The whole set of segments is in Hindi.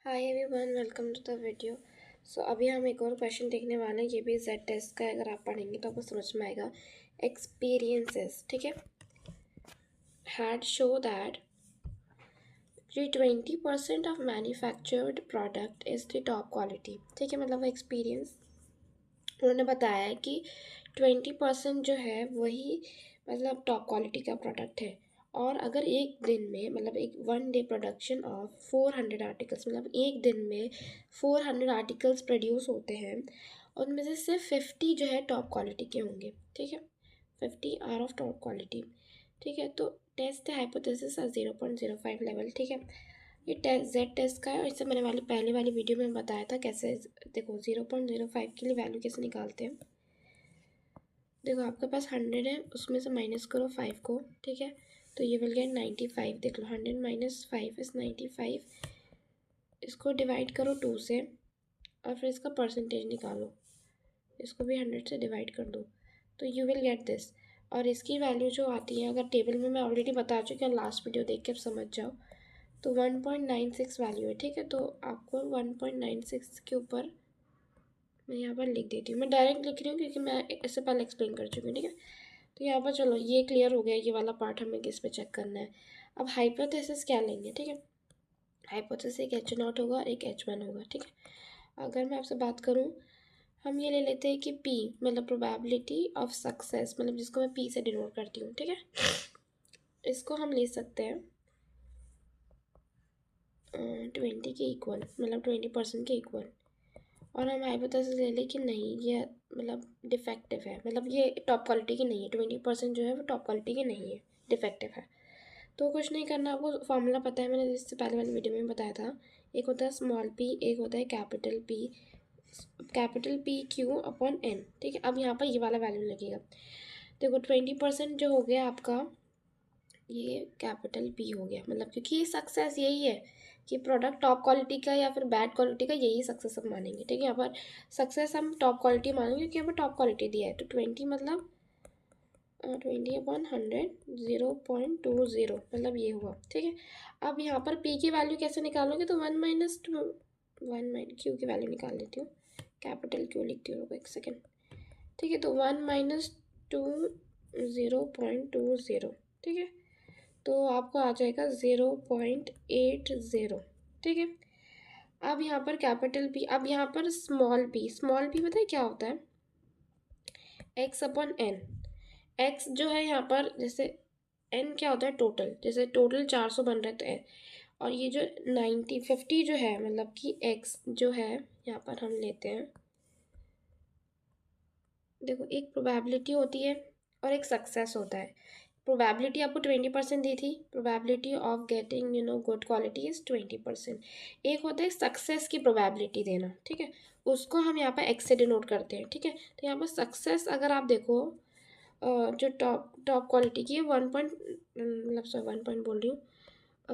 Hi everyone, welcome to the video. अभी हम एक और क्वेश्चन देखने वाले हैं। ये भी जेड टेस्ट का है। अगर आप पढ़ेंगे तो आपको समझ में आएगा। एक्सपीरियंसेस, ठीक है। Had show that 20% of manufactured product is the top quality, ठीक है। मतलब एक्सपीरियंस उन्होंने बताया है कि 20% जो है वही मतलब टॉप क्वालिटी का प्रोडक्ट है। और अगर एक दिन में मतलब एक 1 डे प्रोडक्शन ऑफ 400 आर्टिकल्स, मतलब एक दिन में 400 आर्टिकल्स प्रोड्यूस होते हैं, उनमें से सिर्फ 50 जो है टॉप क्वालिटी के होंगे, ठीक है। 50 आर ऑफ टॉप क्वालिटी, ठीक है। तो टेस्ट हाइपोथेसिस 0.05 लेवल, ठीक है। ये टेस्ट जेड टेस्ट का है और इससे मैंने पहले वाली वीडियो में बताया था कैसे। देखो 0.05 के लिए वैल्यू कैसे निकालते हैं। देखो आपके पास 100 है, उसमें से माइनस करो 5 को, ठीक है। तो ये विल गेट 95। देख लो 100 माइनस 5 इज 95। इसको डिवाइड करो 2 से और फिर इसका परसेंटेज निकालो। इसको भी 100 से डिवाइड कर दो तो यू विल गेट दिस। और इसकी वैल्यू जो आती है, अगर टेबल में मैं ऑलरेडी बता चुकी हूँ, लास्ट वीडियो देख के अब समझ जाओ। तो 1.96 वैल्यू है, ठीक है। तो आपको 1.96 के ऊपर मैं यहाँ पर लिख देती हूँ। मैं डायरेक्ट लिख रही हूँ क्योंकि मैं इससे पहले एक्सप्लेन कर चुकी हूँ, ठीक है। तो यहाँ पर चलो ये क्लियर हो गया, ये वाला पार्ट हमें किस पे चेक करना है। अब हाइपोथेसिस क्या लेंगे, ठीक है। हाइपोथेसिस एक H0 होगा और एक H1 होगा, ठीक है। अगर मैं आपसे बात करूँ, हम ये ले लेते हैं कि P मतलब प्रोबेबिलिटी ऑफ सक्सेस, मतलब जिसको मैं P से डिनोट करती हूँ, ठीक है। इसको हम ले सकते हैं 20 के इक्वल, मतलब 20% के इक्वल। और हम हाइपोथेसिस ले लें कि नहीं, ये मतलब डिफेक्टिव है, मतलब ये टॉप क्वालिटी की नहीं है। 20% जो है वो टॉप क्वालिटी की नहीं है, डिफेक्टिव है। तो कुछ नहीं करना, आपको फॉर्मूला पता है, मैंने इससे पहले वाली वीडियो में बताया था। एक होता है स्मॉल p, एक होता है capital P Q upon N, ठीक है। अब यहाँ पर ये वाला वैल्यू लगेगा। देखो 20% जो हो गया आपका, ये कैपिटल P हो गया, मतलब क्योंकि सक्सेस यही है कि प्रोडक्ट टॉप क्वालिटी का या फिर बैड क्वालिटी का, यही सक्सेस हम मानेंगे, ठीक है। यहाँ पर सक्सेस हम टॉप क्वालिटी मानेंगे क्योंकि यहाँ पर टॉप क्वालिटी दिया है। तो 20 मतलब 20 अपॉन 100 0.20, मतलब ये हुआ, ठीक है। अब यहाँ पर P की वैल्यू कैसे निकालोगे, तो 1 माइनस Q की वैल्यू निकाल लेती हूँ। कैपिटल Q लिखती हूँ, एक सेकेंड, ठीक है। तो 1 माइनस 2 0.20, ठीक है। तो आपको आ जाएगा 0.80, ठीक है। अब यहाँ पर कैपिटल P, अब यहाँ पर स्मॉल p पता है क्या होता है, x अपॉन एन। x जो है यहाँ पर, जैसे n क्या होता है, टोटल, जैसे टोटल 400 बन रहे हैं तो n। और ये जो 50 जो है, मतलब कि x जो है यहाँ पर हम लेते हैं। देखो एक प्रोबेबिलिटी होती है और एक सक्सेस होता है। प्रोबेबिलिटी आपको 20% दी थी, probability of getting good quality is 20%। एक होता है सक्सेस की प्रोबेबिलिटी देना, ठीक है। उसको हम यहाँ पर एक्स से डिनोट करते हैं, ठीक है। तो यहाँ पर सक्सेस अगर आप देखो, जो टॉप क्वालिटी की है 1 पॉइंट, मतलब सॉरी 1 पॉइंट बोल रही हूँ,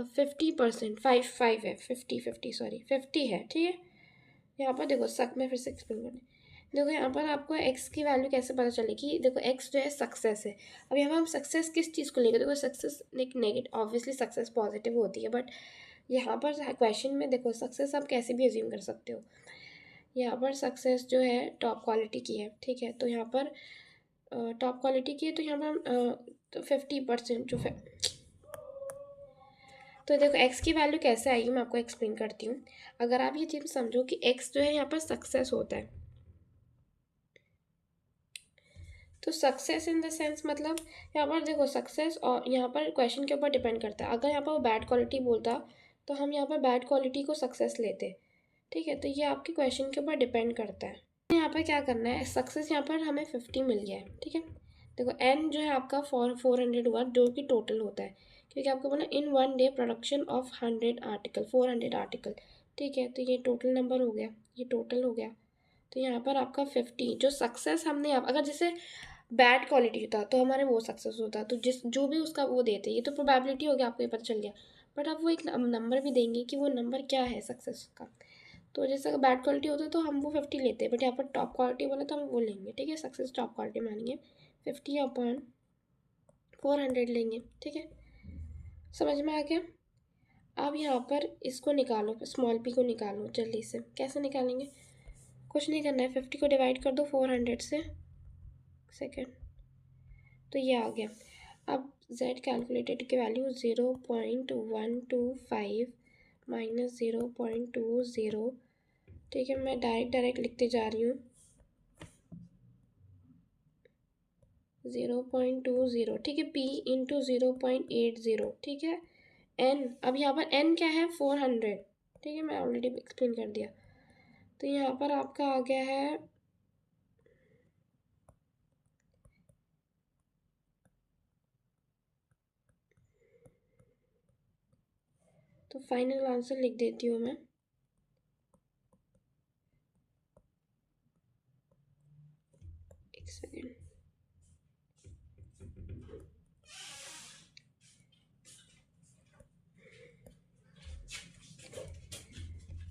50%, 5 है, 50 सॉरी 50 है, ठीक है। यहाँ पर देखो मैं फिर से एक्सप्लेन करने, देखो यहाँ पर आपको एक्स की वैल्यू कैसे पता चलेगी। देखो एक्स जो है सक्सेस है। अब यहाँ पर हम सक्सेस किस चीज़ को लेंगे, देखो success negative, obviously success positive होती है, बट यहाँ पर क्वेश्चन में देखो सक्सेस आप कैसे भी अज्यूम कर सकते हो। यहाँ पर सक्सेस जो है टॉप क्वालिटी की है, ठीक है। तो यहाँ पर टॉप क्वालिटी की है, तो यहाँ पर हम 50% जो तो देखो एक्स की वैल्यू कैसे आएगी, मैं आपको एक्सप्लेन करती हूँ। अगर आप ये चीज़ समझो कि एक्स जो है यहाँ पर सक्सेस होता है, तो सक्सेस इन द सेंस मतलब यहाँ पर देखो सक्सेस, और यहाँ पर क्वेश्चन के ऊपर डिपेंड करता है। अगर यहाँ पर वो बैड क्वालिटी बोलता तो हम यहाँ पर बैड क्वालिटी को सक्सेस लेते, ठीक है। तो ये आपके क्वेश्चन के ऊपर डिपेंड करता है। यहाँ पर क्या करना है, सक्सेस यहाँ पर हमें 50 मिल गया है, ठीक है। देखो एन जो है आपका 400 हुआ, जो कि टोटल होता है, क्योंकि आपको बोला इन 1 day production of 100 article, 400 article, ठीक है। तो ये टोटल नंबर हो गया, ये टोटल हो गया। तो यहाँ पर आपका 50 जो सक्सेस हमने, अगर जैसे बैड क्वालिटी होता तो हमारे वो सक्सेस होता, तो जो भी उसका वो देते, ये तो प्रोबेबिलिटी हो गया, आपको ये पता चल गया। बट अब वो एक नंबर भी देंगे कि वो नंबर क्या है सक्सेस का। तो जैसे अगर बैड क्वालिटी होता है तो हम वो 50 लेते हैं, बट यहाँ पर टॉप क्वालिटी बोला तो हम वो लेंगे, ठीक है। सक्सेस टॉप क्वालिटी मानेंगे, 50 अपॉन 400 लेंगे, ठीक है। समझ में आ गया। अब यहाँ पर इसको निकालो, स्मॉल पी को निकालो जल्दी से। कैसे निकालेंगे? कुछ नहीं करना है, 50 को डिवाइड कर दो 400 से, सेकेंड, तो ये आ गया। अब z कैलकुलेटेड की वैल्यू 0.125 माइनस 0.20, ठीक है, मैं डायरेक्ट लिखते जा रही हूँ, 0.20, ठीक है, p इंटू 0.80, ठीक है, n, अब यहाँ पर n क्या है? 400, ठीक है, मैं ऑलरेडी एक्सप्लेन कर दिया। तो यहाँ पर आपका आ गया है तो फाइनल आंसर लिख देती हूँ मैं, एक सेकेंड,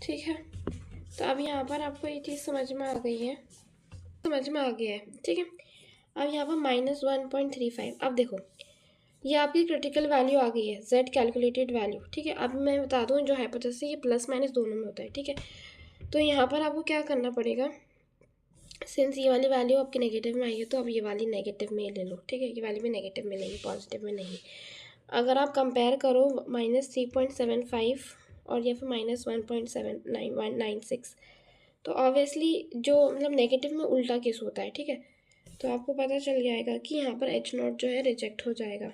ठीक है। तो अब यहाँ पर आपको ये चीज़ समझ में आ गई है, समझ में आ गया है, ठीक है। अब यहाँ पर -1.35, अब देखो ये आपकी क्रिटिकल वैल्यू आ गई है, z कैलकुलेटेड वैल्यू, ठीक है। अब मैं बता दूँ जो हाइपोथेसिस है ये प्लस माइनस दोनों में होता है, ठीक है। तो यहाँ पर आपको क्या करना पड़ेगा, सिंस ये वाली वैल्यू आपके नेगेटिव में आई है तो अब ये वाली नेगेटिव में ले लो, ठीक है, ये वाली भी नेगेटिव में लेंगे, पॉजिटिव में नहीं। अगर आप कंपेयर करो -3.75 और या फिर -1.79196, तो ऑब्वियसली जो मतलब नेगेटिव में उल्टा केस होता है, ठीक है। तो आपको पता चल जाएगा कि यहाँ पर H0 जो है रिजेक्ट हो जाएगा।